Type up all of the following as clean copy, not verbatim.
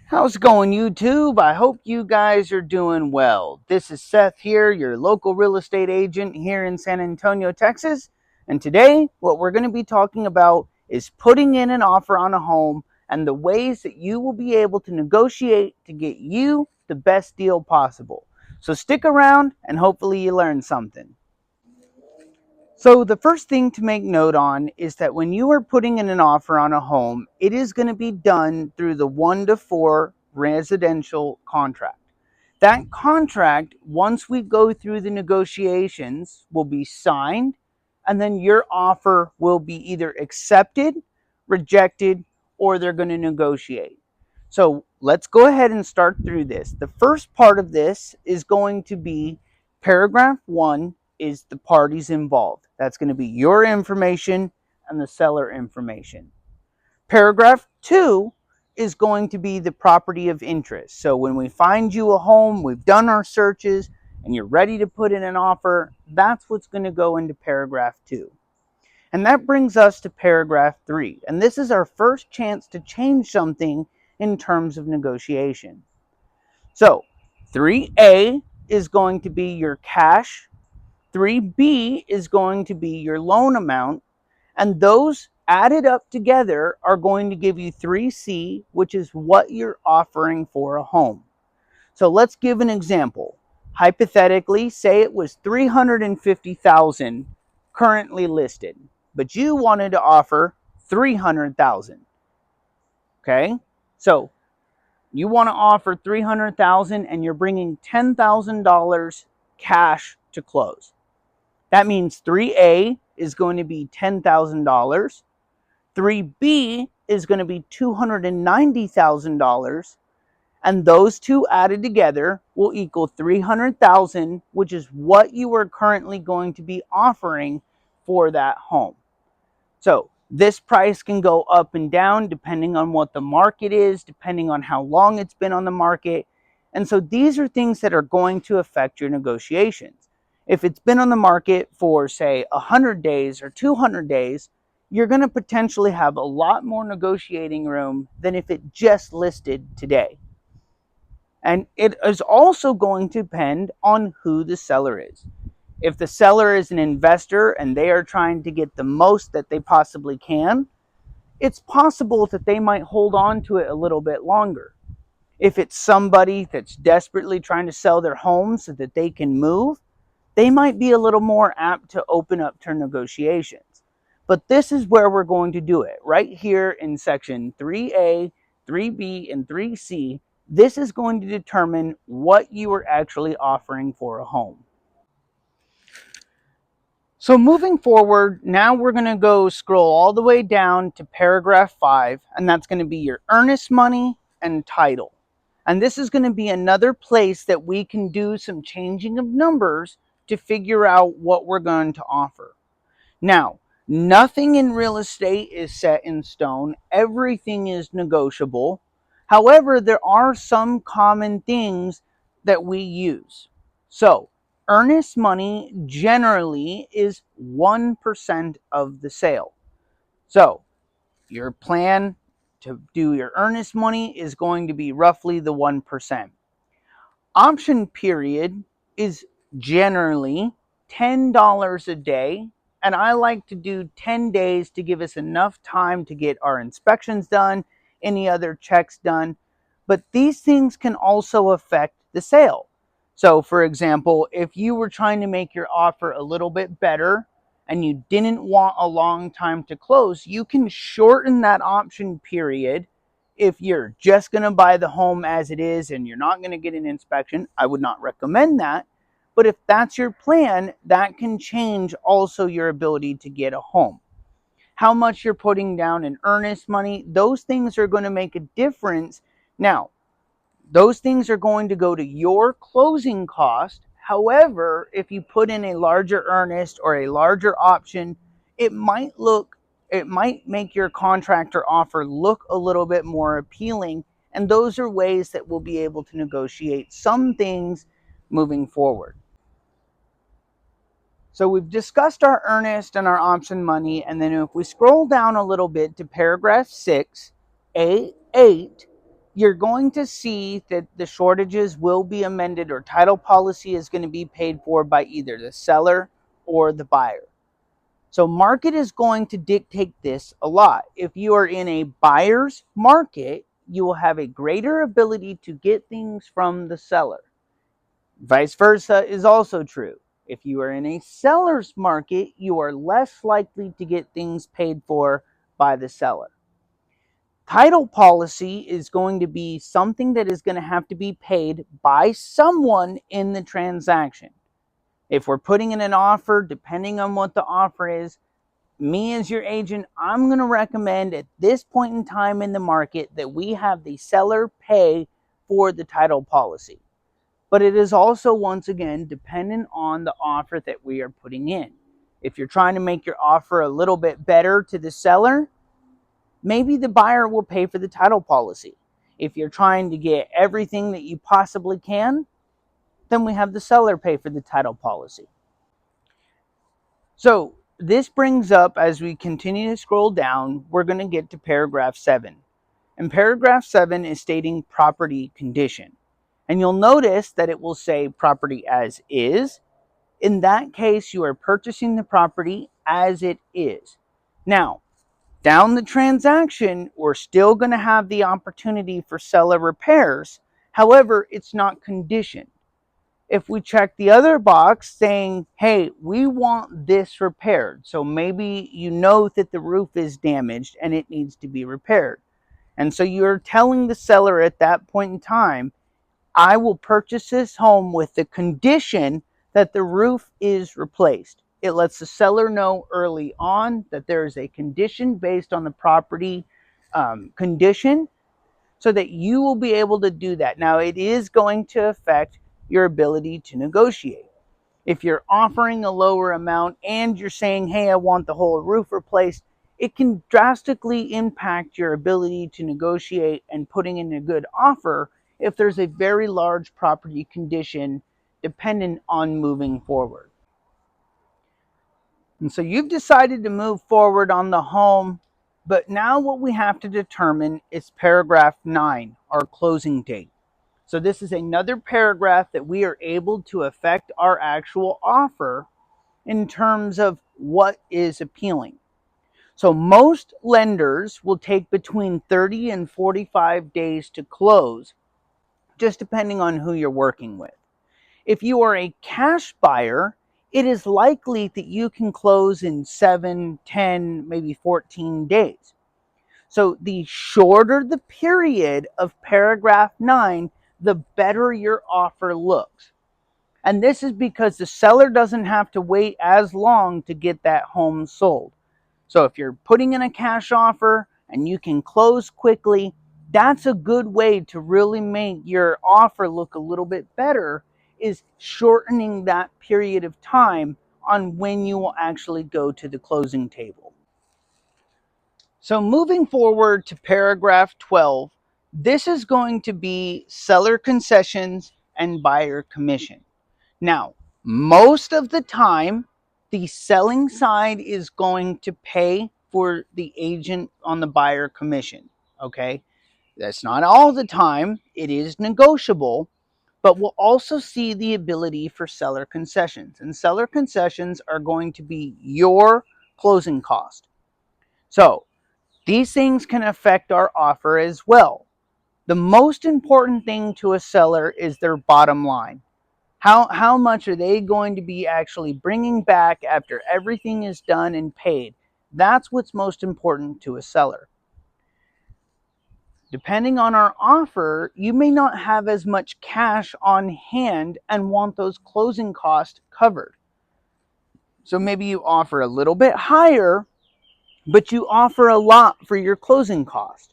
How's it going, YouTube? I hope you guys are doing well. This is Seth here, your local real estate agent here in San Antonio, Texas. And today, what we're going to be talking about is putting in an offer on a home and the ways that you will be able to negotiate to get you the best deal possible. So stick around and hopefully you learn something. So the first thing to make note on is that when you are putting in an offer on a home, it is going to be done through the 1-to-4 residential contract. That contract, once we go through the negotiations, will be signed, and then your offer will be either accepted, rejected, or they're going to negotiate. So let's go ahead and start through this. The first part of this is going to be paragraph 1 is the parties involved. That's going to be your information and the seller information. Paragraph 2 is going to be the property of interest. So when we find you a home, we've done our searches, and you're ready to put in an offer, that's what's going to go into paragraph 2. And that brings us to paragraph 3. And this is our first chance to change something in terms of negotiation. So 3A is going to be your cash. 3B is going to be your loan amount. And those added up together are going to give you 3C, which is what you're offering for a home. So let's give an example. Hypothetically, say it was $350,000 currently listed, but you wanted to offer $300,000. Okay? So you want to offer $300,000 and you're bringing $10,000 cash to close. That means 3A is going to be $10,000. 3B is going to be $290,000. And those two added together will equal $300,000, which is what you are currently going to be offering for that home. So this price can go up and down depending on what the market is, depending on how long it's been on the market. And so these are things that are going to affect your negotiations. If it's been on the market for, say, 100 days or 200 days, you're going to potentially have a lot more negotiating room than if it just listed today. And it is also going to depend on who the seller is. If the seller is an investor and they are trying to get the most that they possibly can, it's possible that they might hold on to it a little bit longer. If it's somebody that's desperately trying to sell their home so that they can move, they might be a little more apt to open up to negotiations. But this is where we're going to do it, right here in section 3A, 3B, and 3C. This is going to determine what you are actually offering for a home. So moving forward, now we're going to go scroll all the way down to paragraph 5, and that's going to be your earnest money and title. And this is going to be another place that we can do some changing of numbers to figure out what we're going to offer. Now, nothing in real estate is set in stone. Everything is negotiable. However, there are some common things that we use. So, earnest money generally is 1% of the sale. So, your plan to do your earnest money is going to be roughly the 1%. Option period is generally $10 a day, and I like to do 10 days to give us enough time to get our inspections done, any other checks done. But these things can also affect the sale. So, for example, if you were trying to make your offer a little bit better and you didn't want a long time to close, you can shorten that option period. If you're just going to buy the home as it is and you're not going to get an inspection, I would not recommend that. But if that's your plan, that can change also your ability to get a home. How much you're putting down in earnest money, those things are going to make a difference. Now, those things are going to go to your closing cost. However, if you put in a larger earnest or a larger option, it might make your contractor offer look a little bit more appealing. And those are ways that we'll be able to negotiate some things moving forward. So we've discussed our earnest and our option money. And then if we scroll down a little bit to paragraph 6, A8, you're going to see that the shortages will be amended, or title policy is going to be paid for by either the seller or the buyer. So market is going to dictate this a lot. If you are in a buyer's market, you will have a greater ability to get things from the seller. Vice versa is also true. If you are in a seller's market, you are less likely to get things paid for by the seller. Title policy is going to be something that is going to have to be paid by someone in the transaction. If we're putting in an offer, depending on what the offer is, me as your agent, I'm going to recommend at this point in time in the market that we have the seller pay for the title policy. But it is also, once again, dependent on the offer that we are putting in. If you're trying to make your offer a little bit better to the seller, maybe the buyer will pay for the title policy. If you're trying to get everything that you possibly can, then we have the seller pay for the title policy. So this brings up, as we continue to scroll down, we're going to get to paragraph 7. And paragraph 7 is stating property condition. And you'll notice that it will say property as is. In that case, you are purchasing the property as it is. Now, down the transaction, we're still going to have the opportunity for seller repairs. However, it's not conditioned. If we check the other box saying, hey, we want this repaired. So maybe you know that the roof is damaged and it needs to be repaired. And so you're telling the seller at that point in time, I will purchase this home with the condition that the roof is replaced. It lets the seller know early on that there is a condition based on the property condition, so that you will be able to do that. Now, it is going to affect your ability to negotiate. If you're offering a lower amount and you're saying, hey, I want the whole roof replaced, it can drastically impact your ability to negotiate and putting in a good offer if there's a very large property condition dependent on moving forward. And so you've decided to move forward on the home, but now what we have to determine is paragraph 9, our closing date. So this is another paragraph that we are able to affect our actual offer in terms of what is appealing. So most lenders will take between 30 and 45 days to close, just depending on who you're working with. If you are a cash buyer, it is likely that you can close in 7, 10, maybe 14 days. So the shorter the period of paragraph 9, the better your offer looks. And this is because the seller doesn't have to wait as long to get that home sold. So if you're putting in a cash offer and you can close quickly, that's a good way to really make your offer look a little bit better, is shortening that period of time on when you will actually go to the closing table. So moving forward to paragraph 12, this is going to be seller concessions and buyer commission. Now, most of the time, the selling side is going to pay for the agent on the buyer commission. Okay, that's not all the time. It is negotiable, but we'll also see the ability for seller concessions. And seller concessions are going to be your closing cost. So these things can affect our offer as well. The most important thing to a seller is their bottom line. How much are they going to be actually bringing back after everything is done and paid? That's what's most important to a seller. Depending on our offer, you may not have as much cash on hand and want those closing costs covered. So maybe you offer a little bit higher, but you offer a lot for your closing cost.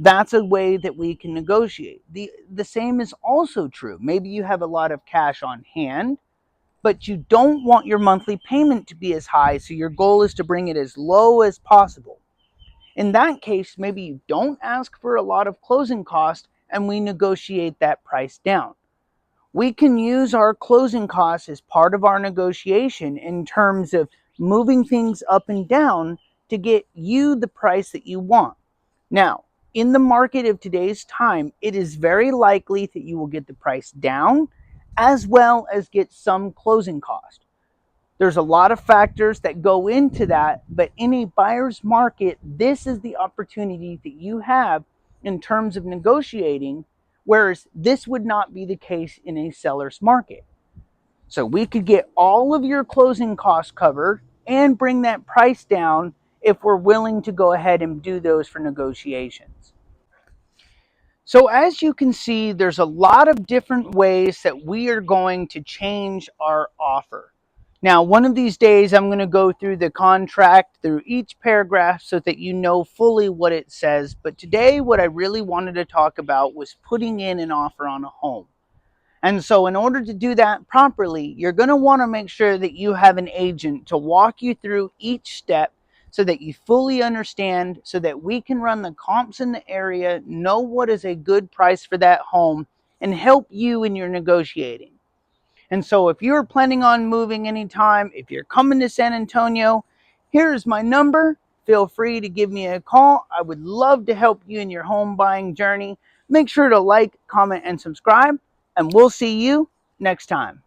That's a way that we can negotiate. The same is also true. Maybe you have a lot of cash on hand, but you don't want your monthly payment to be as high, so your goal is to bring it as low as possible. In that case, maybe you don't ask for a lot of closing costs and we negotiate that price down. We can use our closing costs as part of our negotiation in terms of moving things up and down to get you the price that you want. Now, in the market of today's time, it is very likely that you will get the price down as well as get some closing cost. There's a lot of factors that go into that, but in a buyer's market, this is the opportunity that you have in terms of negotiating, whereas this would not be the case in a seller's market. So we could get all of your closing costs covered and bring that price down if we're willing to go ahead and do those for negotiations. So as you can see, there's a lot of different ways that we are going to change our offer. Now, one of these days, I'm going to go through the contract, through each paragraph so that you know fully what it says. But today, what I really wanted to talk about was putting in an offer on a home. And so in order to do that properly, you're going to want to make sure that you have an agent to walk you through each step so that you fully understand, so that we can run the comps in the area, know what is a good price for that home, and help you in your negotiating. And so if you're planning on moving anytime, if you're coming to San Antonio, here's my number. Feel free to give me a call. I would love to help you in your home buying journey. Make sure to like, comment, and subscribe, and we'll see you next time.